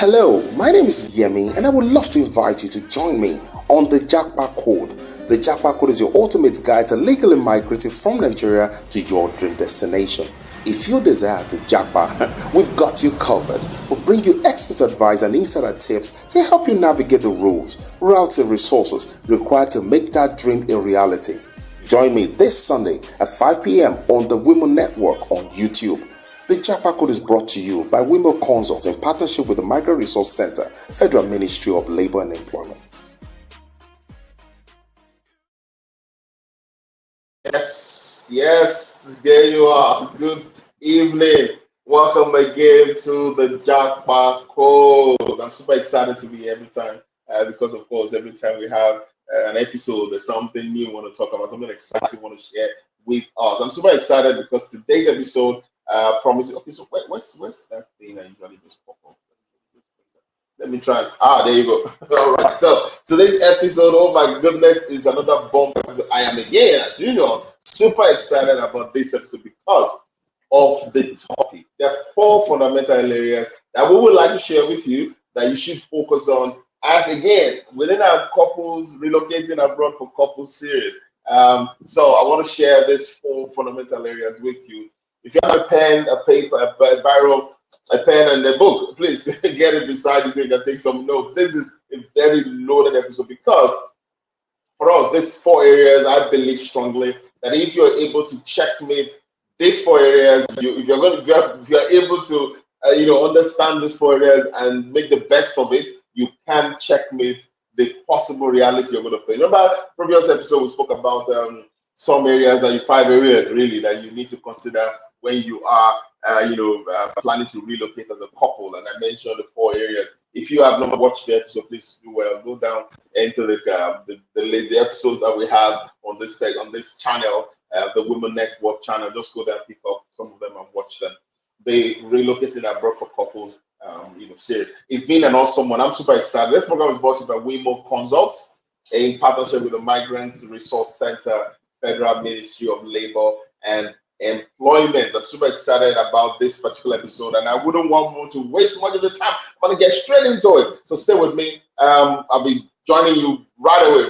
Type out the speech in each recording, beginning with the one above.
Hello, my name is Yemi and I would love to invite you to join me on the JAPA Code. The JAPA Code is your ultimate guide to legally migrating from Nigeria to your dream destination. If you desire to JAPA, we've got you covered. We'll bring you expert advice and insider tips to help you navigate the roads, routes and resources required to make that dream a reality. Join me this Sunday at 5 p.m. on the Women Network on YouTube. The JAPA Code is brought to you by Women Consults in partnership with the Migrant Resource Center, Federal Ministry of Labor and Employment. Yes, there you are. Good evening. Welcome again to the JAPA Code. I'm super excited to be here every time because, of course, every time we have an episode, there's something new we want to talk about, something exciting we want to share with us. I'm super excited because today's episode promises. Okay, so what's that thing I usually just pop up? Let me try. There you go. All right. So today's episode, oh my goodness, is another bomb episode. I am again, as usual, super excited about this episode because of the topic. There are 4 fundamental areas that we would like to share with you that you should focus on as, again, within our couples relocating abroad for couples series. So I want to share these 4 fundamental areas with you. If you have a pen, a paper, a biro, a pen, and a book, please get it beside you so you can take some notes. This is a very loaded episode because for us, these 4 areas, I believe strongly that if you're able to checkmate these 4 areas, if you're able to understand these 4 areas and make the best of it, you can checkmate the possible reality you're going to face. Remember, previous episode we spoke about some areas, 5 areas really that you need to consider when you are planning to relocate as a couple. And I mentioned the 4 areas. If you have not watched the episode, please do well. Go down into the episodes that we have on this channel, the Women Network channel. Just go there and pick up some of them and watch them. The Relocating Abroad for Couples series. It's been an awesome one. I'm super excited. This program is brought to you by Women Consults in partnership with the Migrants Resource Center, Federal Ministry of Labor and Employment. I'm super excited about this particular episode, and I wouldn't want more to waste much of the time. I'm going to get straight into it. So stay with me. I'll be joining you right away.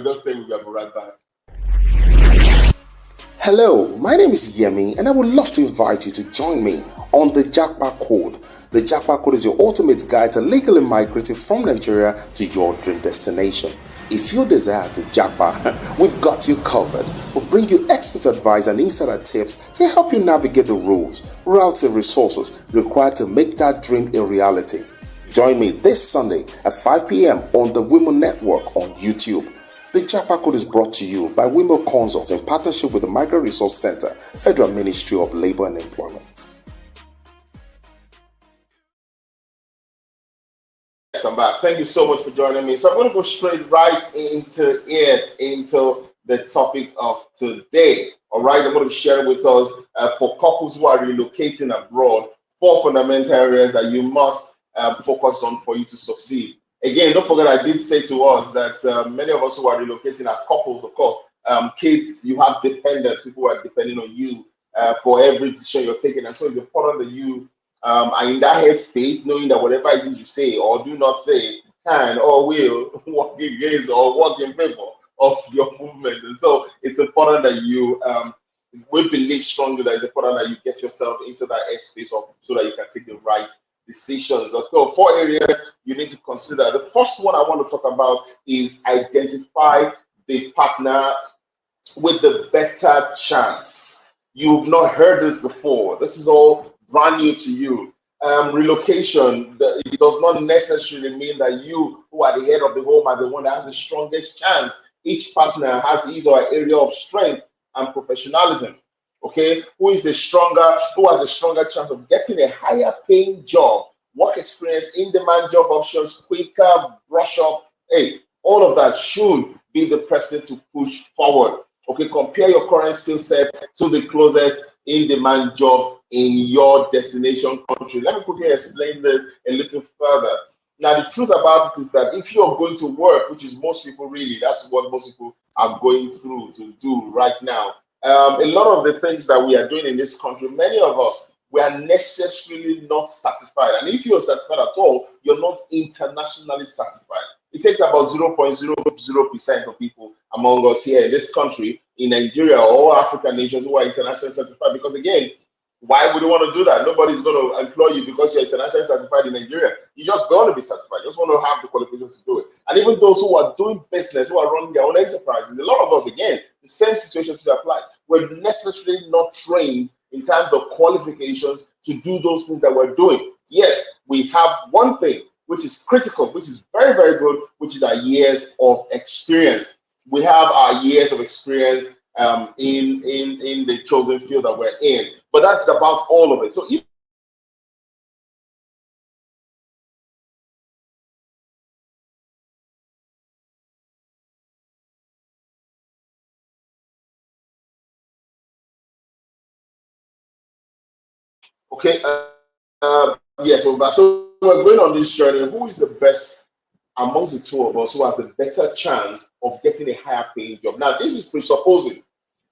Just stay with me. I'll be right back. Hello, my name is Yemi, and I would love to invite you to join me on the JAPA Code. The JAPA Code is your ultimate guide to legally migrating from Nigeria to your dream destination. If you desire to JAPA, we've got you covered. We'll bring you expert advice and insider tips to help you navigate the roads, routes and resources required to make that dream a reality. Join me this Sunday at 5 p.m. on the Women Network on YouTube. The JAPA Code is brought to you by Women Consults in partnership with the Migrant Resource Center, Federal Ministry of Labor and Employment. I'm back. Thank you so much for joining me. So I'm going to go straight right into the topic of today. All right, I'm going to share with us for couples who are relocating abroad, 4 fundamental areas that you must focus on for you to succeed. Again, don't forget I did say to us that many of us who are relocating as couples, of course, kids, you have dependents, people who are depending on you for every decision you're taking, and so it's important that you are in that headspace, knowing that whatever it is you say or do not say can or will work against or work in favor of your movement. And so it's important that you, we believe strongly that it's important that you get yourself into that headspace so that you can take the right decisions. So 4 areas you need to consider. The first one I want to talk about is identify the partner with the better chance. You've not heard this before. This is all brand new to you. Relocation, it does not necessarily mean that you, who are the head of the home, are the one that has the strongest chance. Each partner has his or her area of strength and professionalism. Okay, who has the stronger chance of getting a higher paying job, work experience, in-demand job options, quicker brush up. Hey, all of that should be the person to push forward. Okay, compare your current skill set to the closest in-demand jobs in your destination country. Let me quickly explain this a little further. Now, the truth about it is that if you're going to work, which is most people really, that's what most people are going through to do right now. A lot of the things that we are doing in this country, many of us, we are necessarily not certified. And if you're certified at all, you're not internationally certified. It takes about 0.00% of people among us here in this country, in Nigeria, or African nations who are internationally certified. Because again, why would you want to do that? Nobody's going to employ you because you're internationally certified in Nigeria. You just going to be certified. You just want to have the qualifications to do it. And even those who are doing business, who are running their own enterprises, a lot of us, again, the same situations apply. We're necessarily not trained in terms of qualifications to do those things that we're doing. Yes, we have one thing which is critical, which is very, very good, which is our years of experience. We have our years of experience in the chosen field that we're in. But that's about all of it. So if okay, yes, so we're going on this journey. Who is the best amongst the two of us who has a better chance of getting a higher paying job? Now, this is presupposing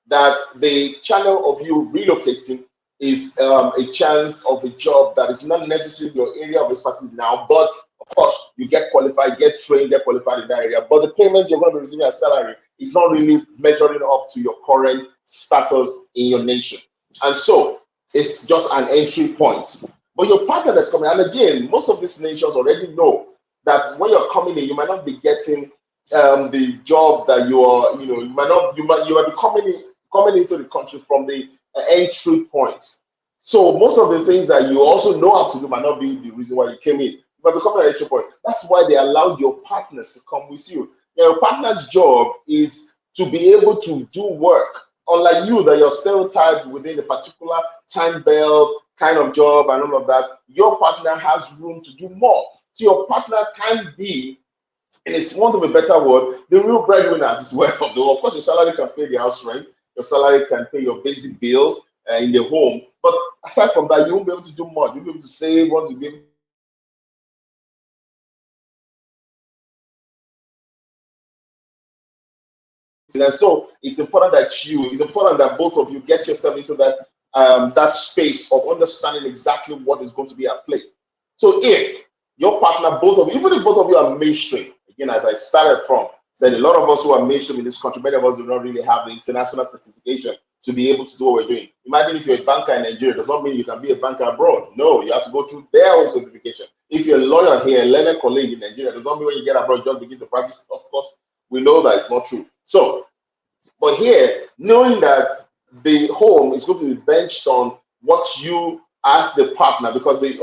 that the channel of you relocating is a chance of a job that is not necessarily your area of expertise now, but of course, you get qualified, get trained, get qualified in that area. But the payment you're going to be receiving as salary is not really measuring up to your current status in your nation. And so it's just an entry point. But your partner that's coming, and again, most of these nations already know that when you're coming in, you might not be getting the job that you are, you might be coming into the country from the entry point. So most of the things that you also know how to do might not be the reason why you came in. But becoming an entry point. That's why they allowed your partners to come with you. Now, your partner's job is to be able to do work. Unlike you, that you're stereotyped within a particular time belt kind of job and all of that, your partner has room to do more. So your partner can be, and it's want of a better word, the real breadwinners as well. Though of course your salary can pay the house rent, your salary can pay your basic bills in the home. But aside from that, you won't be able to do much. You'll be able to save, want to give. And so it's important that both of you get yourself into that space of understanding exactly what is going to be at play. So if your partner, both of you, even if both of you are mainstream, again, as I started from, said a lot of us who are mainstream in this country, many of us do not really have the international certification to be able to do what we're doing. Imagine if you're a banker in Nigeria, it does not mean you can be a banker abroad. No, you have to go through their own certification. If you're a lawyer here, a learner colleague in Nigeria, it does not mean when you get abroad, just begin to practice. Of course, we know that it's not true. So, but here, knowing that the home is going to be benched on what you as the partner, because the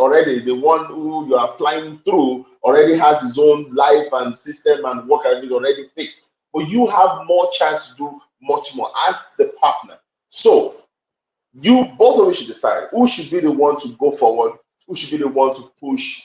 one who you are applying through already has his own life and system and work already fixed. But you have more chance to do much more as the partner. So you both of you should decide who should be the one to go forward, who should be the one to push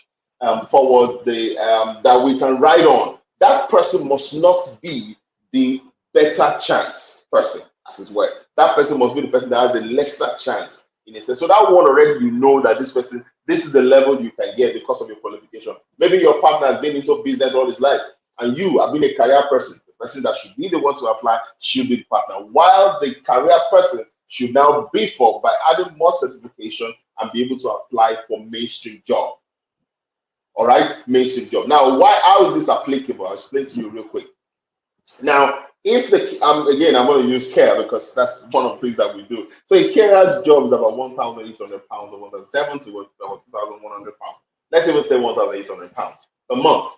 forward that we can ride on. That person must not be the better chance person as well. That person must be the person that has a lesser chance in a sense. So that one already, you know that this person, this is the level you can get because of your qualification. Maybe your partner has been into business all his life and you have been a career person. The person that should be the one to apply should be the partner, while the career person should now beef up by adding more certification and be able to apply for mainstream job. All right, mainstream job. Now, how is this applicable? I'll explain to you real quick. Now, if the again, I'm going to use care because that's one of the things that we do. So a carer's job is about £1,800 or 1,700 to about £2,100. Let's even say £1,800 a month.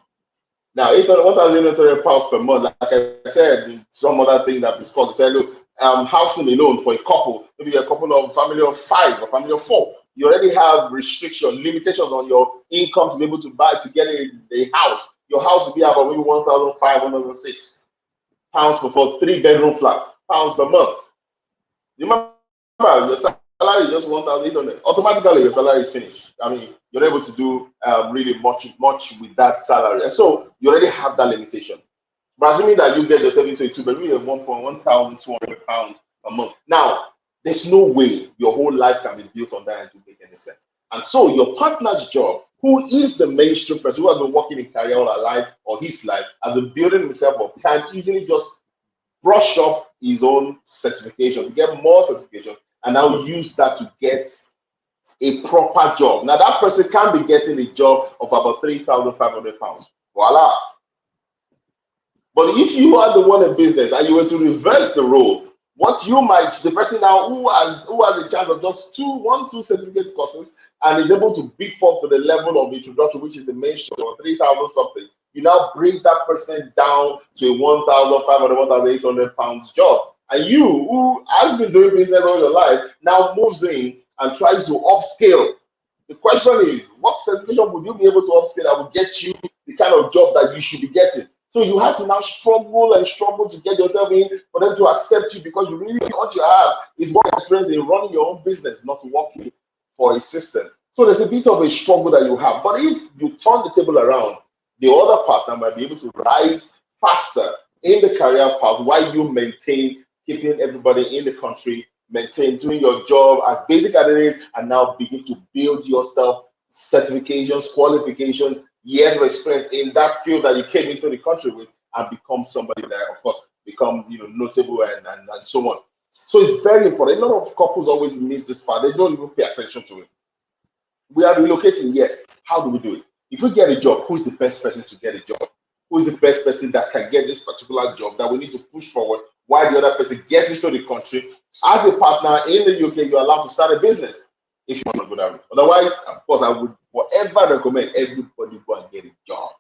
Now, £1,800 per month, like I said, some other things I've discussed. Say, look, housing alone for a couple, maybe a couple of family of 5 or family of 4. You already have restrictions, limitations on your income to be able to buy to get a house. Your house will be about maybe 1,500, 1,600 pounds for 3-bedroom flat, pounds per month. Remember, your salary is just 1,800. Automatically, your salary is finished. I mean, you're able to do really much with that salary. And so you already have that limitation. But assuming that you get yourself into a 2-bedroom, you have £1,200 a month. Now, there's no way your whole life can be built on that and to make any sense. And so your partner's job, who is the mainstream person who has been working in career all her life or his life, has been building himself up, can easily just brush up his own certification to get more certifications and now use that to get a proper job. Now that person can be getting a job of about £3,500. Voila. But if you are the one in business and you were to reverse the role, what you might, the person now who has a chance of just two certificate courses and is able to beef up to the level of introduction, which is the mainstream, or 3,000 something, you now bring that person down to a 1,500, 1,800 pounds job. And you, who has been doing business all your life, now moves in and tries to upscale. The question is, what certification would you be able to upscale that would get you the kind of job that you should be getting? So you have to now struggle and struggle to get yourself in for them to accept you, because you really, what you have is more experience in running your own business, not working for a system. So there's a bit of a struggle that you have. But if you turn the table around, the other partner might be able to rise faster in the career path while you maintain keeping everybody in the country, maintain doing your job as basic as it is, and now begin to build yourself certifications, qualifications, years of experience in that field that you came into the country with, and become somebody that, of course, become notable and so on. So it's very important. A lot of couples always miss this part. They don't even pay attention to it. We are relocating, yes. How do we do it? If we get a job, who's the best person to get a job? Who's the best person that can get this particular job that we need to push forward while the other person gets into the country? As a partner in the UK, you're allowed to start a business if you want to go that route. Otherwise, of course, I would forever recommend everybody go and get a job.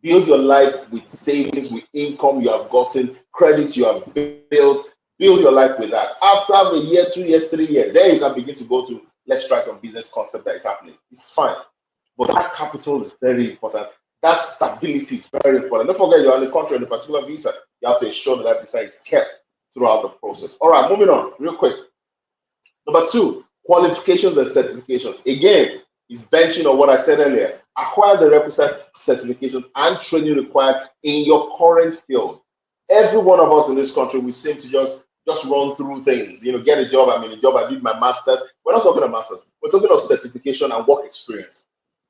Build your life with savings, with income you have gotten, credit you have built. Build your life with that. After a year, 2 years, 3 years, then you can begin to go to, let's try some business concept that is happening. It's fine. But that capital is very important. That stability is very important. Don't forget, you're on the country on a particular visa. You have to ensure that that visa is kept throughout the process. All right, moving on real quick. Number 2, qualifications and certifications. Again, is benching on what I said earlier. Acquire the requisite certification and training required in your current field. Every one of us in this country, we seem to just run through things. Get a job. I'm in a job. I did my master's. We're not talking about masters. We're talking about certification and work experience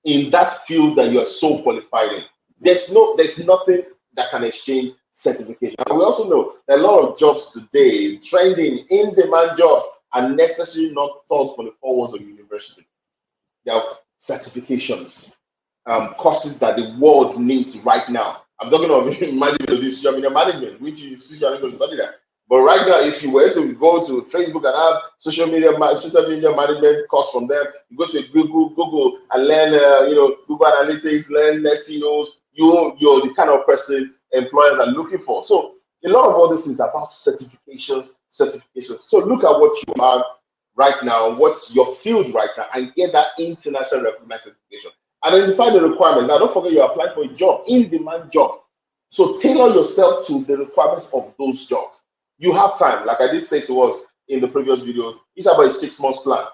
in that field that you are so qualified in. There's nothing that can exchange certification. And we also know that a lot of jobs today, trending, in-demand jobs, are necessarily not taught for the 4 walls of university. They have certifications, courses that the world needs right now. I'm talking about management, social media management, which is social media study that. But right now, if you were to go to Facebook and have social media management course from them, you go to Google and learn, Google Analytics, learn SEOs. You're the kind of person employers are looking for. So a lot of all this is about certifications. So look at what you have right now, what's your field right now, and get that international recognized certification. Identify the requirements. Now, don't forget you're applying for a job, in-demand job. So tailor yourself to the requirements of those jobs. You have time, like I did say to us in the previous video. It's about a 6 months plan.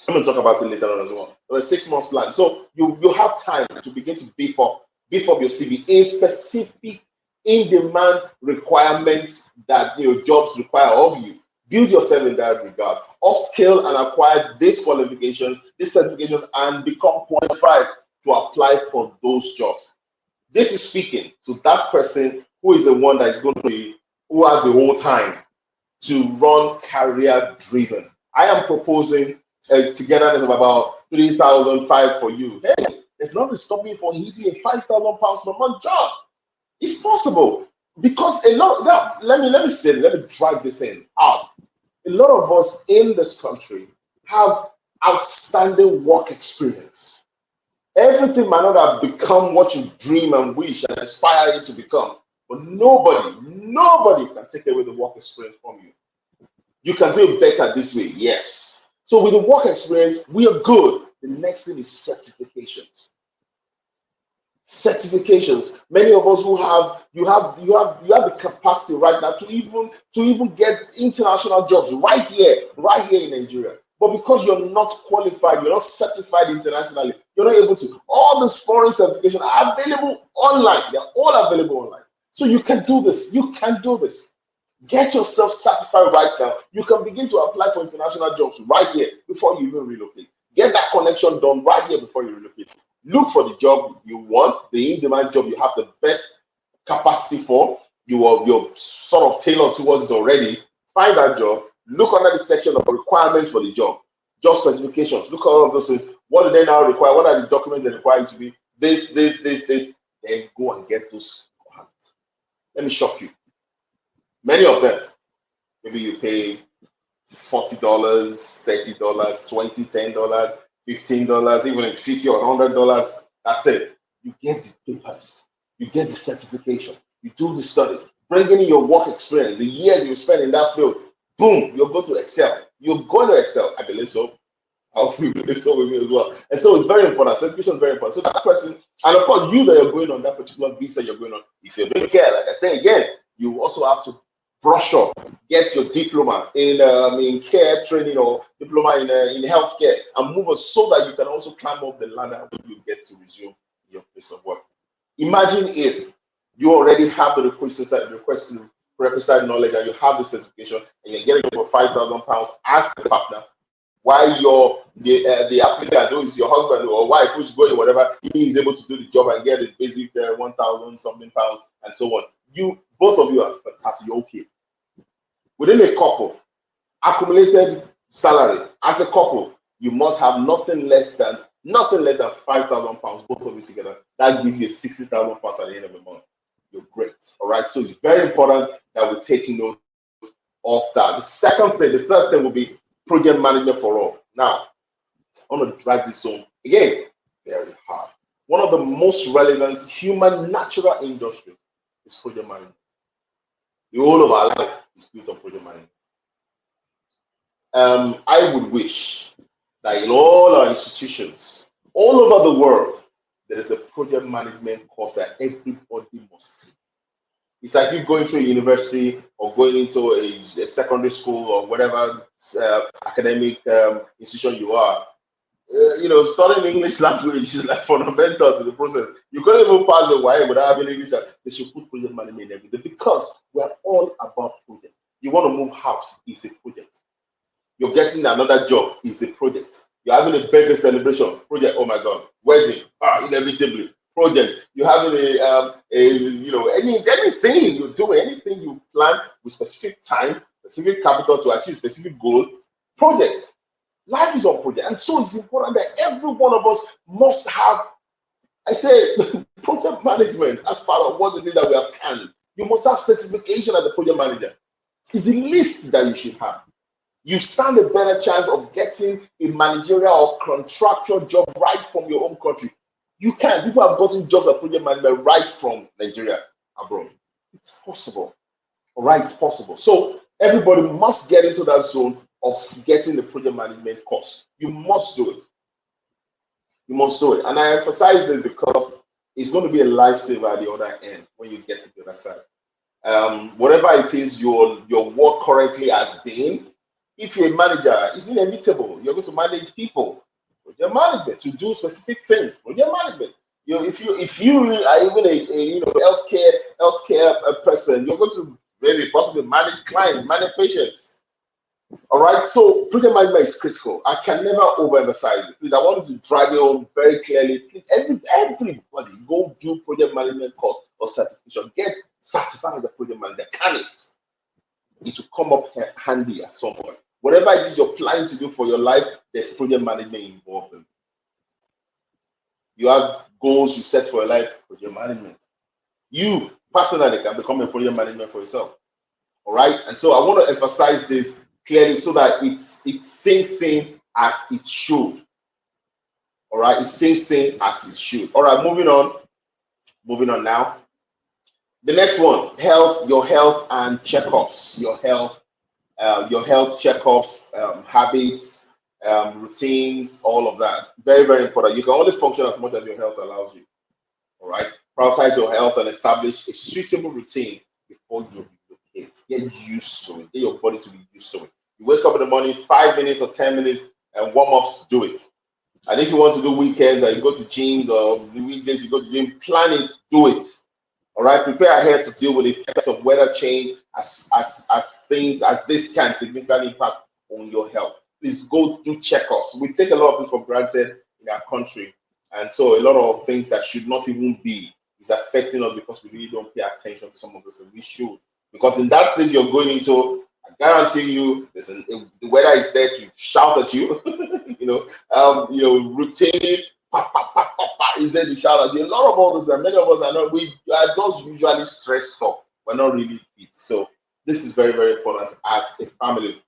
I'm going to talk about it later on as well. But a 6 months plan. So you have time to begin to beef up your CV in specific in-demand requirements that jobs require of you. Build yourself in that regard. Upscale and acquire these qualifications, these certifications, and become qualified to apply for those jobs. This is speaking to that person who is the one that is going to be, who has the whole time to run career driven. I am proposing a togetherness of about 3,500 for you. Hey, there's nothing stopping you from hitting a £5,000 per month job. It's possible, because a lot. Now, let me drive this in out. A lot of us in this country have outstanding work experience. Everything might not have become what you dream and wish and aspire it to become, but nobody can take away the work experience from you. You can do it better this way, yes. So with the work experience, we are good. The next thing is certifications. Certifications. Many of us who you have the capacity right now to even get international jobs right here in Nigeria. But because you're not qualified, you're not certified internationally, you're not able to. All these foreign certifications are available online. They're all available online. So you can do this. You can do this. Get yourself certified right now. You can begin to apply for international jobs right here before you even relocate. Get that connection done right here before you relocate. Look for the job you want, the in-demand job you have the best capacity for. You're sort of tailored towards it already. Find that job. Look under the section of requirements for the job. job specifications. Look at all of those things. What do they now require? What are the documents they require you to be? This. Then go and get those. Let me shock you. Many of them, maybe you pay $40, $30, $20, $10, $15, even if $50 or $100. That's it. You get the papers. You get the certification. You do the studies. Bring in your work experience, the years you spend in that field. Boom, you're going to excel. You're going to excel. I believe so. I hope you believe so with me as well. And so it's very important. Certification is very important. So that person, and of course, you that are going on that particular visa you're going on, if you're doing care, like I say again, you also have to brush up, get your diploma in care training or diploma in healthcare, and move on so that you can also climb up the ladder when you get to resume your place of work. Imagine if you already have the requisite knowledge and you have the certification and you're getting over £5,000 as a partner, while the applicant, who is your husband or wife, who's going whatever, he is able to do the job and get his basic 1,000 something pounds and so on. Both of you are fantastic. You're okay. Within a couple, accumulated salary as a couple, you must have nothing less than £5,000, both of you together. That gives you £60,000 at the end of the month. You're great. All right. So it's very important that we take note of that. The third thing will be project management for all. Now, I'm going to drive this home again. Very hard. One of the most relevant human natural industries is project management. The whole of our life is built on project management. I would wish that in all our institutions, all over the world, there is a project management course that everybody must take. It's like you going to a university or going into a secondary school or whatever academic institution you are. Studying English language is like fundamental to the process. You couldn't even pass the YA without having English. They should put project management in everything because we're all about project. You want to move house, it's a project. You're getting another job, it's a project. You're having a birthday celebration, project. Oh my God, wedding, inevitably, project. You're having anything you do, anything you plan with specific time, specific capital to achieve specific goal, project. Life is on project, and so it's important that every one of us must have, I say, project management as part of what it is that we have planned. You must have certification as a project manager. It's the least that you should have. You stand a better chance of getting a managerial or contractual job right from your own country. You can. People have gotten jobs as project management right from Nigeria abroad. It's possible. All right, it's possible. So everybody must get into that zone of getting the project management course. You must do it. You must do it. And I emphasize this because it's going to be a lifesaver at the other end when you get to the other side. Whatever it is your work currently has been, if you're a manager, it's inevitable. You're going to manage people. Project management to do specific things. Project management. If you are even a healthcare person, you're going to maybe possibly manage clients, manage patients. All right. So project management is critical. I can never overemphasize it. Please, I want you to drive it home very clearly. Please, everybody go do project management course or certification. Get certified as a project manager. Can it? It will come up handy at some point. Whatever it is you're planning to do for your life, there's project management involved in it. You have goals you set for your life, project management. You personally can become a project manager for yourself. All right. And so I want to emphasize this clearly so that it sinks in as it should. All right. It sinks in as it should. All right. Moving on. Moving on now. The next one, your health and checkups. Your health checkups, habits, routines, all of that. Very, very important. You can only function as much as your health allows you. All right. Prioritize your health and establish a suitable routine before you relocate. Get used to it. Get your body to be used to it. You wake up in the morning, 5 minutes or 10 minutes, and warm-ups, do it. And if you want to do weekends or you go to gyms or weekdays, you go to gym, plan it, do it. All right, prepare ahead to deal with the effects of weather change as this can significantly impact on your health. Please go do checkups. We take a lot of this for granted in our country, and so a lot of things that should not even be is affecting us because we really don't pay attention to some of this, and we should. Because in that place you're going into, I guarantee you, the weather is there to shout at you. routine. Pa, pa, pa, pa, pa, is there the shout out? A lot of all this, and many of us are not. We are just usually stressed up. We're not really fit. So this is very, very important as a family.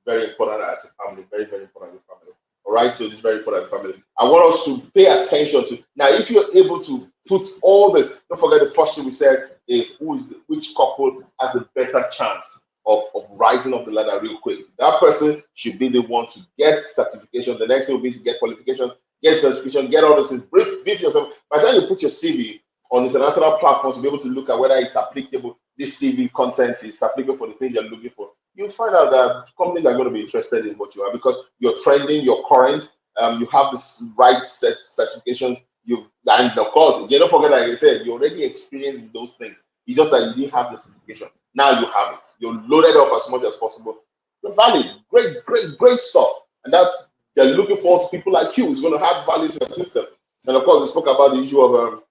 Very important as a family. Very, very important as a family. All right. So this is very important as a family. I want us to pay attention to now. If you're able to put all this, don't forget the first thing we said is which couple has a better chance of rising up the ladder real quick. That person should be the one to get certification. The next thing will be to get qualifications, get certification, get all this things. Brief yourself. By the time you put your CV on international platforms, to be able to look at whether it's applicable, this CV content is applicable for the thing you're looking for. You'll find out that companies are going to be interested in what you are because you're trending, you're current, you have this right set certifications. And of course, don't forget, like I said, you're already experienced in those things. It's just that you didn't have the certification. Now you have it. You're loaded up as much as possible. You're valid. Great stuff. And that's they're looking forward to people like you who's going to add value to the system. And of course, we spoke about the issue of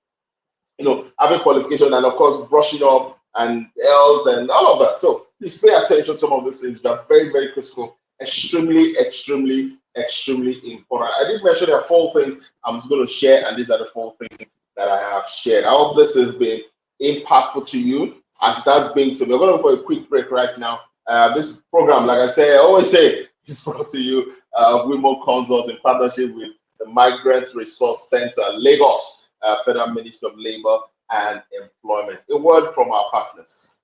having qualification and of course brushing up and health and all of that. So please pay attention to some of these things that are very, very critical, extremely important. I did mention there are 4 things I'm going to share, and these are the 4 things that I have shared. I hope this has been impactful to you as it has been to me. We're going for a quick break right now. This program, like I always say, is brought to you Women Consults in partnership with the Migrant Resource Center, Lagos, Federal Ministry of Labor and Employment. A word from our partners.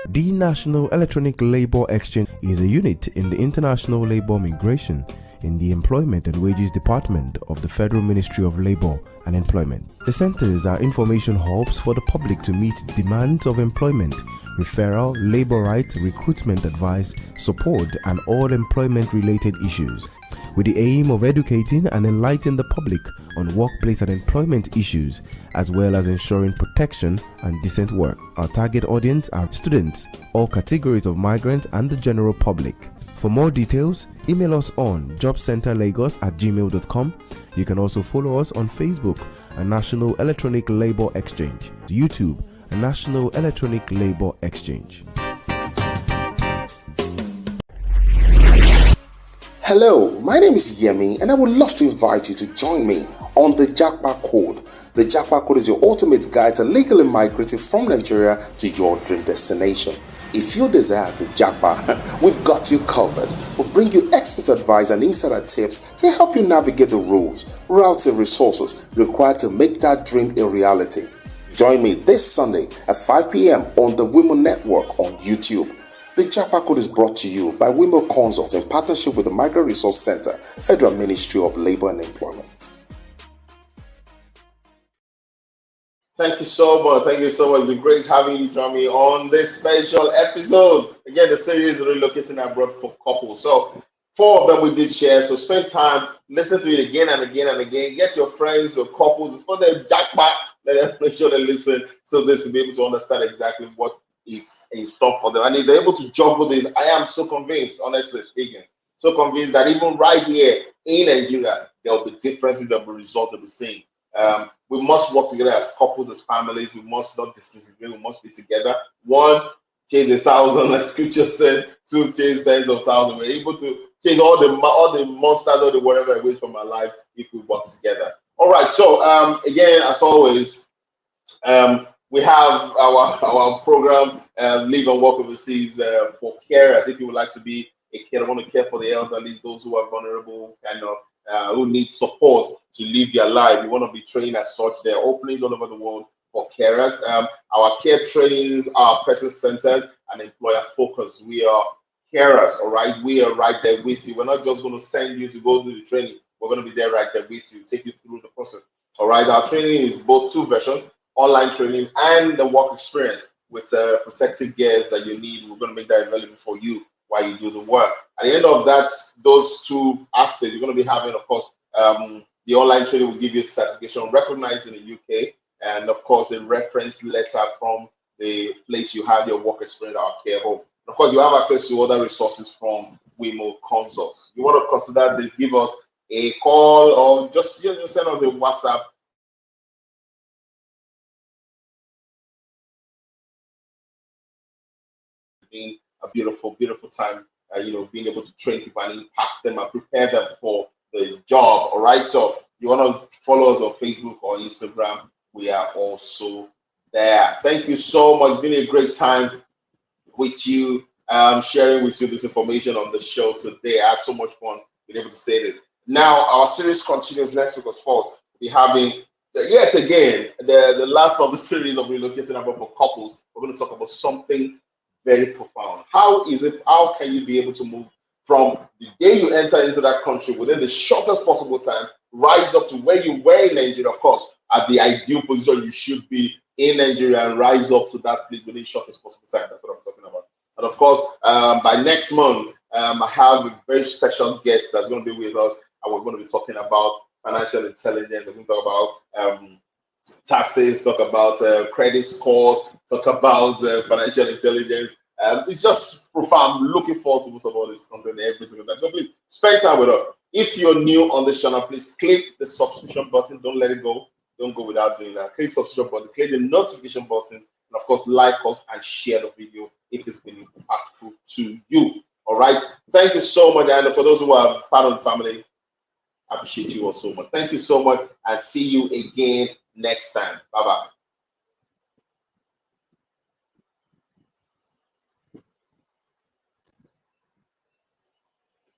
The National Electronic Labor Exchange is a unit in the International Labor Migration in the Employment and Wages Department of the Federal Ministry of Labor and Employment. The centers are information hubs for the public to meet demands of employment, referral, labor rights, recruitment advice, support, and all employment-related issues, with the aim of educating and enlightening the public on workplace and employment issues, as well as ensuring protection and decent work. Our target audience are students, all categories of migrants, and the general public. For more details, email us on jobcenterlagos@gmail.com. You can also follow us on Facebook, a National Electronic Labor Exchange, YouTube, a National Electronic Labor Exchange. Hello, my name is Yemi, and I would love to invite you to join me on the JAPA Code. The JAPA Code is your ultimate guide to legally migrating from Nigeria to your dream destination. If you desire to JAPA, we've got you covered. We'll bring you expert advice and insider tips to help you navigate the roads, routes, and resources required to make that dream a reality. Join me this Sunday at 5 p.m. on the Women Network on YouTube. The JAPA Code is brought to you by Women Consults in partnership with the Migrant Resource Center, Federal Ministry of Labor and Employment. Thank you so much. It's been great having you join me on this special episode. Again, the series is Relocating Abroad for Couples. So 4 of them we did share. So spend time, listen to it again and again and again. Get your friends, your couples, before they jackpot, let them make sure they listen to this to be able to understand exactly what it's in store for them. And if they're able to juggle this, I am so convinced, honestly speaking, so convinced that even right here in Nigeria, there will be differences that will result of the same. We must work together as couples, as families. We must not disagree. We must be together. 1, change 1,000, as scripture said. 2, change tens of thousands. We're able to change all the monsters, all the whatever away from our life if we work together. All right. So again, as always, we have our program, Live and Work Overseas for carers. If you would like to be a carer, want to care for the elderly, those who are vulnerable, kind of. Who need support to live their life. We want to be trained as such. There are openings all over the world for carers. Our care trainings are person-centered and employer-focused. We are carers, all right? We are right there with you. We're not just going to send you to go do the training. We're going to be there right there with you, take you through the process, all right? Our training is both 2 versions, online training and the work experience with protective gears that you need. We're going to make that available for you while you do the work. At the end of that, those 2 aspects, you're going to be having, of course, the online training will give you certification recognized in the UK, and of course, a reference letter from the place you had your work experience, our care home. Of course, you have access to other resources from Women Consults. You want to consider this, give us a call or just send us a WhatsApp. A beautiful time being able to train people and impact them and prepare them for the job. All right. So you want to follow us on Facebook or Instagram? We are also there. Thank you so much. It's been a great time with you, sharing with you this information on the show today. I had so much fun being able to say this. Now, our series continues next week, of course. We're having, yet again, the last of the series of Relocating Abroad for Couples. We're going to talk about something very profound. How can you be able to move from the day you enter into that country within the shortest possible time, rise up to where you were in Nigeria, of course, at the ideal position you should be in Nigeria, and rise up to that place within the shortest possible time. That's what I'm talking about. And of course, by next month, I have a very special guest that's going to be with us, and we're going to be talking about financial intelligence. We're going to talk about taxes, talk about credit scores, talk about financial intelligence. It's just profound. I'm looking forward to most of all this content every single time. So please spend time with us. If you're new on this channel, please click the subscription button. Don't let it go. Don't go without doing that. Click the subscription button, click the notification buttons, and of course, like us and share the video if it's been impactful to you. All right. Thank you so much. And for those who are part of the family, I appreciate you all so much. Thank you so much, and see you again next time. Bye-bye.